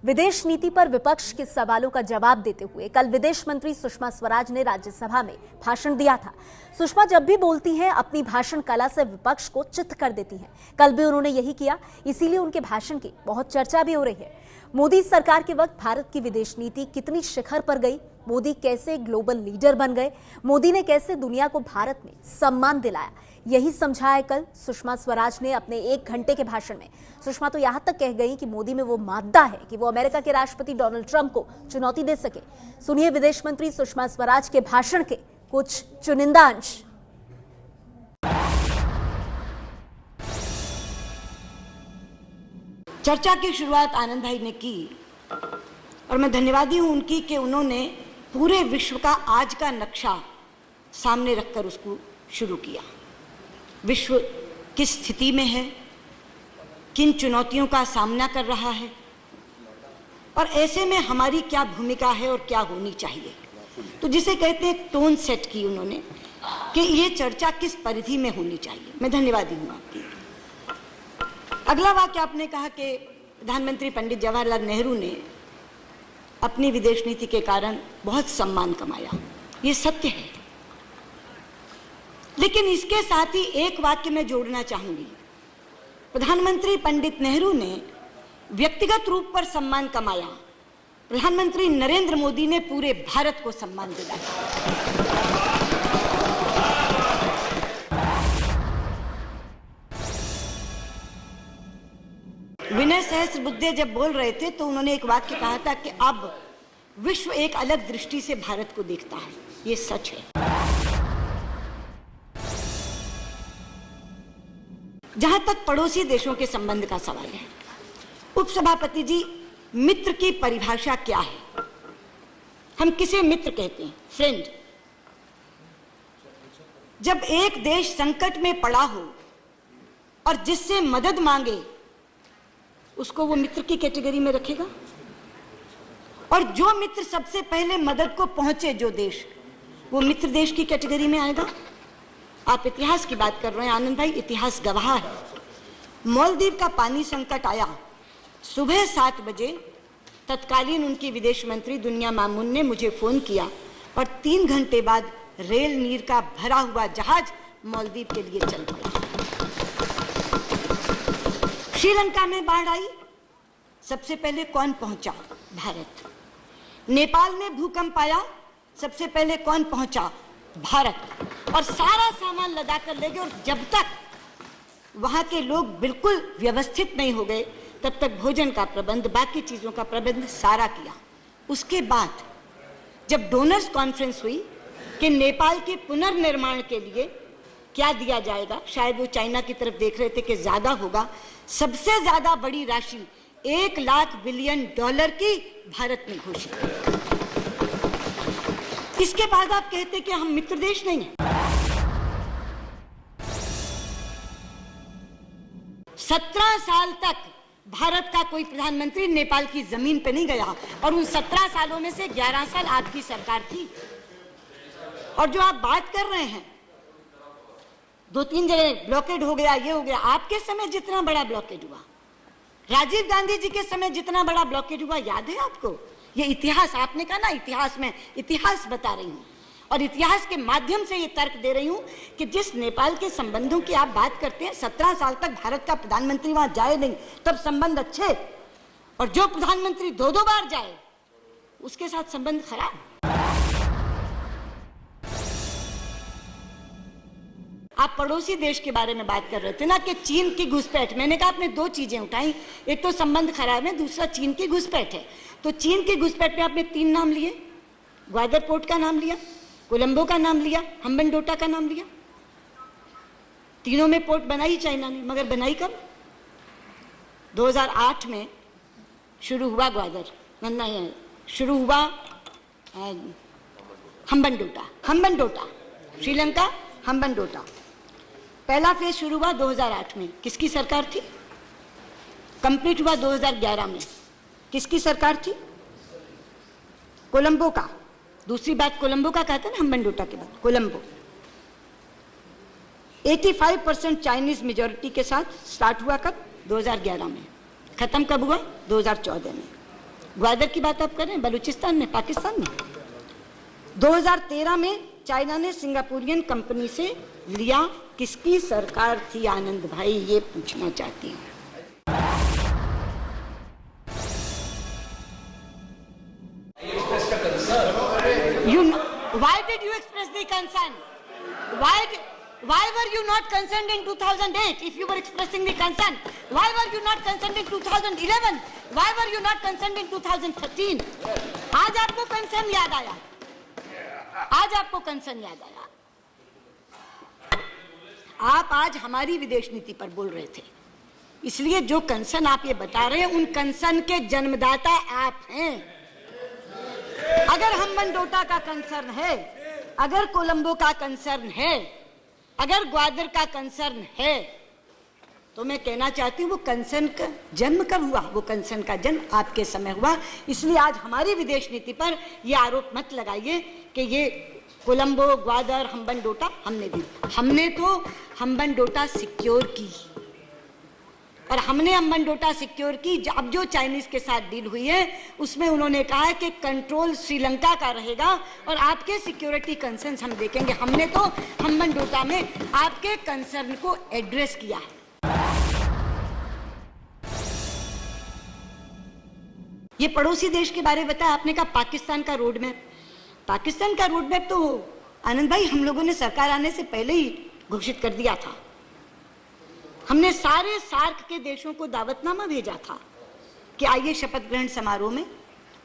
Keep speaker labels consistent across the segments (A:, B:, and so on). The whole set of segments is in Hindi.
A: विदेश नीति पर विपक्ष के सवालों का जवाब देते हुए कल विदेश मंत्री सुषमा स्वराज ने राज्यसभा में भाषण दिया था। सुषमा जब भी बोलती हैं अपनी भाषण कला से विपक्ष को चित्त कर देती हैं। कल भी उन्होंने यही किया, इसीलिए उनके भाषण की बहुत चर्चा भी हो रही है। मोदी सरकार के वक्त भारत की विदेश नीति कितनी शिखर पर गई, मोदी कैसे ग्लोबल लीडर बन गए, मोदी ने कैसे दुनिया को भारत में सम्मान दिलाया, यही समझाया कल सुषमा स्वराज ने अपने 1 घंटे के भाषण में। सुषमा तो यहां तक कह गई कि मोदी में वो मादा है कि वो अमेरिका के राष्ट्रपति डोनाल्ड ट्रंप को चुनौती दे सके। सुनिए विदेश मंत्री सुषमा स्वराज के भाषण के कुछ चुनिंदा अंश।
B: चर्चा की शुरुआत आनंद भाई ने की और मैं धन्यवादी हूं उनकी कि उन्होंने पूरे विश्व का आज का नक्शा सामने रखकर उसको शुरू किया। विश्व किस स्थिति में है, किन चुनौतियों का सामना कर रहा है और ऐसे में हमारी क्या भूमिका है और क्या होनी चाहिए। तो जिसे कहते हैं टोन सेट की उन्होंने कि ये चर्चा किस परिधि में होनी चाहिए। मैं धन्यवादी हूं आपकी। अगला वाक्य आपने कहा कि प्रधानमंत्री पंडित जवाहरलाल नेहरू ने अपनी विदेश नीति के कारण बहुत सम्मान कमाया। ये सत्य है, लेकिन इसके साथ ही एक वाक्य मैं जोड़ना चाहूंगी। प्रधानमंत्री पंडित नेहरू ने व्यक्तिगत रूप पर सम्मान कमाया, प्रधानमंत्री नरेंद्र मोदी ने पूरे भारत को सम्मान दिलाया। विनय सहस्त्रबुद्धे जब बोल रहे थे तो उन्होंने एक वाक्य कहा था कि अब विश्व एक अलग दृष्टि से भारत को देखता है। ये सच है। जहां तक पड़ोसी देशों के संबंध का सवाल है, उपसभापति जी, मित्र की परिभाषा क्या है? हम किसे मित्र कहते हैं? फ्रेंड। जब एक देश संकट में पड़ा हो और जिससे मदद मांगे उसको वो मित्र की कैटेगरी में रखेगा, और जो मित्र सबसे पहले मदद को पहुंचे जो देश, वो मित्र देश की कैटेगरी में आएगा। आप इतिहास की बात कर रहे हैं आनंद भाई, इतिहास गवाह है। मालदीव का पानी संकट आया, सुबह 7 बजे तत्कालीन उनकी विदेश मंत्री दुनिया मामून ने मुझे फोन किया और 3 घंटे बाद रेल नीर का भरा हुआ जहाज मालदीव के लिए चल पड़ा। श्रीलंका में बाढ़ आई, सबसे पहले कौन पहुंचा? भारत। नेपाल में भूकंप आया, सबसे पहले कौन पहुंचा? भारत। और सारा सामान लदा कर ले गए, और जब तक वहां के लोग बिल्कुल व्यवस्थित नहीं हो गए तब तक भोजन का प्रबंध, बाकी चीजों का प्रबंध सारा किया। उसके बाद जब डोनर्स कॉन्फ्रेंस हुई कि नेपाल के पुनर्निर्माण के लिए क्या दिया जाएगा, शायद वो चाइना की तरफ देख रहे थे कि ज्यादा होगा, सबसे ज्यादा बड़ी राशि $1 लाख बिलियन की भारत ने घोषित की। इसके बाद आप कहते कि हम मित्र देश नहीं हैं। 17 साल तक भारत का कोई प्रधानमंत्री नेपाल की जमीन पे नहीं गया, और उन 17 सालों में से 11 साल आपकी सरकार थी। और जो आप बात कर रहे हैं 2-3 जगह ब्लॉकेड हो गया, ये हो गया, आपके समय जितना बड़ा ब्लॉकेड हुआ, राजीव गांधी जी के समय जितना बड़ा ब्लॉकेड हुआ, याद है आपको? ये इतिहास, आपने कहा ना इतिहास में, इतिहास बता रही हूं और इतिहास के माध्यम से ये तर्क दे रही हूं कि जिस नेपाल के संबंधों की आप बात करते हैं, 17 साल तक भारत का प्रधानमंत्री वहां जाए नहीं, तब संबंध अच्छे, और जो प्रधानमंत्री 2-2 बार जाए उसके साथ संबंध खराब। आप पड़ोसी देश के बारे में बात कर रहे थे ना कि चीन की घुसपैठ। मैंने कहा आपने 2 चीजें उठाई, एक तो संबंध खराब है, दूसरा चीन की घुसपैठ है। तो चीन की घुसपैठ में आपने 3 नाम लिए, ग्वादर पोर्ट का नाम लिया, कोलंबो का नाम लिया, हम्बनटोटा का नाम लिया। तीनों में पोर्ट बनाई चाइना ने, मगर बनाई कब? 2008 में शुरू हुआ ग्वादर, नहीं शुरू हुआ हम्बनटोटा, श्रीलंका हम्बनटोटा। पहला फेज शुरू हुआ 2008 में, किसकी सरकार थी? कंप्लीट हुआ 2011 में, किसकी सरकार थी? कोलंबो का। दूसरी बात कोलंबो का कहते हैं ना, हम्बनटोटा के बाद कोलंबो। 85% चाइनीज मेजॉरिटी के साथ स्टार्ट हुआ कब? 2011 में। खत्म कब हुआ? 2014 में। ग्वादर की बात आप कर रहे हैं, बलूचिस्तान में, पाकिस्तान में। 2013 में चाइना ने सिंगापुरियन कंपनी से लिया, किसकी सरकार थी आनंद भाई, ये पूछना चाहती हूँ। Why did you express the concern? Why were you not concerned in 2008 if you were expressing the concern? Why were you not concerned in 2011? Why were you not concerned in 2013? आज आपको कंसर्न याद आया, आज आपको कंसर्न याद आया। आप आज हमारी विदेश नीति पर बोल रहे थे, इसलिए जो कंसर्न आप ये बता रहे हैं उन कंसर्न के जन्मदाता आप हैं। अगर हम्बनटोटा का कंसर्न है, अगर कोलंबो का कंसर्न है, अगर ग्वादर का कंसर्न है, तो मैं कहना चाहती हूँ वो कंसर्न का जन्म कब हुआ? वो कंसर्न का जन्म आपके समय हुआ। इसलिए आज हमारी विदेश नीति पर ये आरोप मत लगाइए कि ये कोलंबो, ग्वादर, हम्बनटोटा हमने दी। हमने तो हम्बनटोटा सिक्योर की, और हमने हम्बनटोटा सिक्योर की। अब जो चाइनीज के साथ डील हुई है उसमें उन्होंने कहा है कि कंट्रोल श्रीलंका का रहेगा और आपके सिक्योरिटी कंसर्न्स हम देखेंगे। हमने तो हम्बनटोटा में आपके कंसर्न को एड्रेस किया है। ये पड़ोसी देश के बारे में बताया आपने, कहा पाकिस्तान का रोड मैप। पाकिस्तान का रोड मैप तो आनंद भाई हम लोगों ने सरकार आने से पहले ही घोषित कर दिया था। हमने सारे सार्क के देशों को दावतनामा भेजा था कि आइए शपथ ग्रहण समारोह में,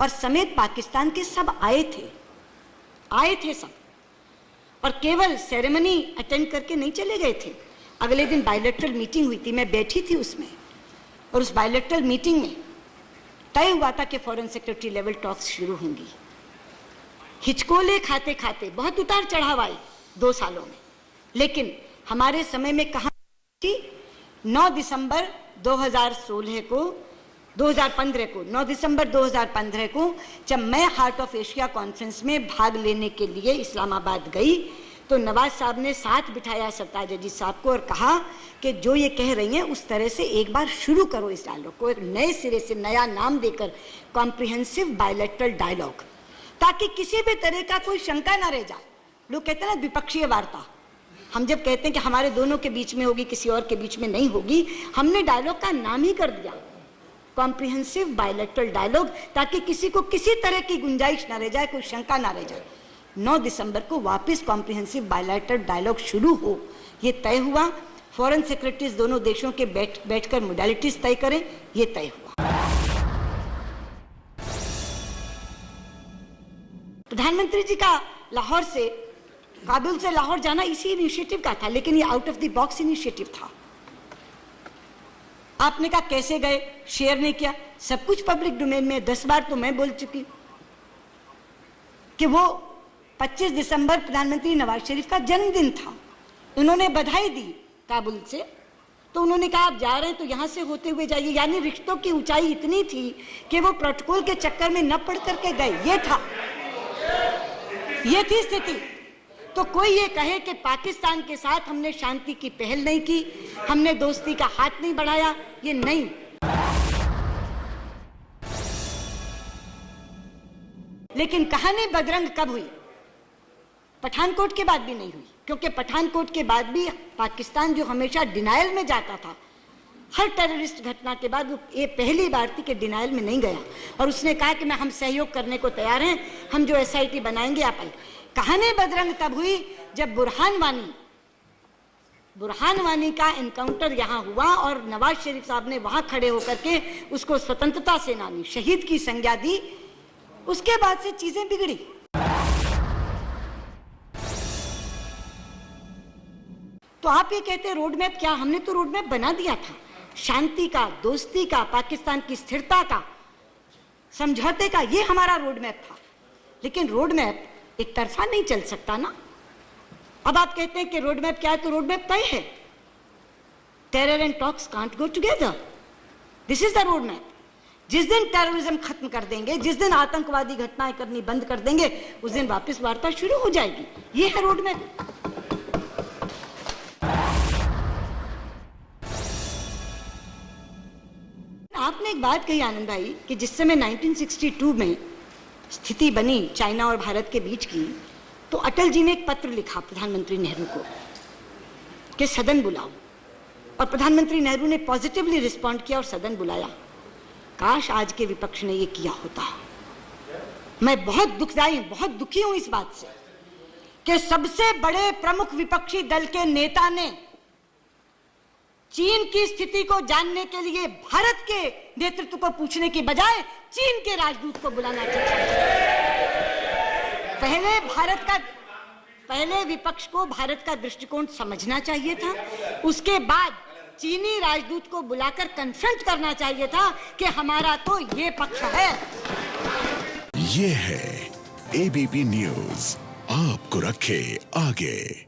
B: और समेत पाकिस्तान के सब आए थे सब, और केवल सेरेमनी अटेंड करके नहीं चले गए थे। अगले दिन बायलैटरल मीटिंग हुई थी, मैं बैठी थी उसमें, और उस बायलैटरल मीटिंग में तय हुआ था कि फॉरेन सेक्रेटरी लेवल टॉक्स शुरू होंगी। हिचकोले खाते खाते बहुत उतार चढ़ाव आए 2 सालों में, लेकिन हमारे समय में कहा 9 दिसंबर 2015 को 9 दिसंबर 2015 को जब मैं हार्ट ऑफ एशिया कॉन्फ्रेंस में भाग लेने के लिए इस्लामाबाद गई, तो नवाज साहब ने साथ बिठाया सरताज अजीज साहब को और कहा कि जो ये कह रही हैं उस तरह से एक बार शुरू करो इस डायलॉग को, एक नए सिरे से नया नाम देकर कॉम्प्रिहेंसिव बायलैटरल डायलॉग, ताकि किसी भी तरह का कोई शंका ना रह जाए। लोग कहते हैं ना द्विपक्षीय वार्ता, हम जब कहते हैं कि हमारे दोनों के बीच में होगी, किसी और के बीच में नहीं होगी, हमने डायलॉग का नाम ही कर दिया कॉम्प्रिहेंसिव बायलैटरल डायलॉग, ताकि किसी को किसी तरह की गुंजाइश ना रह जाए, कोई शंका ना रह जाए। 9 दिसंबर को वापस कॉम्प्रिहेंसिव बायलैटरल डायलॉग शुरू हो, ये तय हुआ। फॉरेन सेक्रेटरीज दोनों देशों के बैठकर मोडालिटीज तय करें, ये तय हुआ। प्रधानमंत्री जी का लाहौर से, काबुल से लाहौर जाना इसी इनिशिएटिव का था, लेकिन ये out of the box initiative था। आपने कहा कैसे गए, शेयर नहीं किया, सब कुछ पब्लिक डोमेन में। 10 बार तो मैं बोल चुकी कि वो 25 दिसंबर प्रधानमंत्री नवाज शरीफ का जन्मदिन था। उन्होंने बधाई दी काबुल से, तो उन्होंने कहा आप जा रहे हैं तो यहां से होते हुए जाइए। यानी रिश्तों की ऊंचाई इतनी थी कि वो प्रोटोकॉल के चक्कर में न पढ़ करके गए। ये थी स्थिति। तो कोई ये कहे कि पाकिस्तान के साथ हमने शांति की पहल नहीं की, हमने दोस्ती का हाथ नहीं बढ़ाया, ये नहीं। लेकिन कहानी बदरंग कब हुई? पठानकोट के बाद भी नहीं हुई, क्योंकि पठानकोट के बाद भी पाकिस्तान जो हमेशा डिनायल में जाता था, हर टेररिस्ट घटना के बाद वो ये पहली बार थी कि डिनायल में नहीं गया, और उसने कहा कि हम सहयोग करने को तैयार हैं, हम जो SIT बनाएंगे आप आइए। कहानी बदरंग तब हुई जब बुरहान वानी का एनकाउंटर यहां हुआ और नवाज शरीफ साहब ने वहां खड़े होकर के उसको स्वतंत्रता सेनानी, शहीद की संज्ञा दी। उसके बाद से चीजें बिगड़ी। तो आप ये कहते हैं रोड मैप, क्या हमने तो रोड मैप बना दिया था, शांति का, दोस्ती का, पाकिस्तान की स्थिरता का, समझौते का, ये हमारा रोड मैप था। लेकिन रोड मैप एक तरफा नहीं चल सकता ना। अब आप कहते हैं कि रोड मैप क्या है, तो रोड मैप तय है। Terror and talks can't go together, this is the road map. जिस दिन टेररिज्म खत्म कर देंगे, जिस दिन आतंकवादी घटनाएं करनी बंद कर देंगे, उस दिन वापस वार्ता शुरू हो जाएगी। ये है रोड मैप। आप आपने एक बात कही आनंद भाई कि जिस समय 1962 में स्थिति बनी चाइना और भारत के बीच की, तो अटल जी ने एक पत्र लिखा प्रधानमंत्री नेहरू को कि सदन बुलाओ, और प्रधानमंत्री नेहरू ने पॉजिटिवली रिस्पॉन्ड किया और सदन बुलाया। काश आज के विपक्ष ने ये किया होता। मैं बहुत दुखी हूं इस बात से कि सबसे बड़े प्रमुख विपक्षी दल के नेता ने चीन की स्थिति को जानने के लिए भारत के नेतृत्व को पूछने की बजाय चीन के राजदूत को बुलाना चाहिए। पहले विपक्ष को भारत का दृष्टिकोण समझना चाहिए था, उसके बाद चीनी राजदूत को बुलाकर कन्फ्रंट करना चाहिए था कि हमारा तो ये पक्ष है।
C: ये है एबीपी न्यूज़, आपको रखे आगे।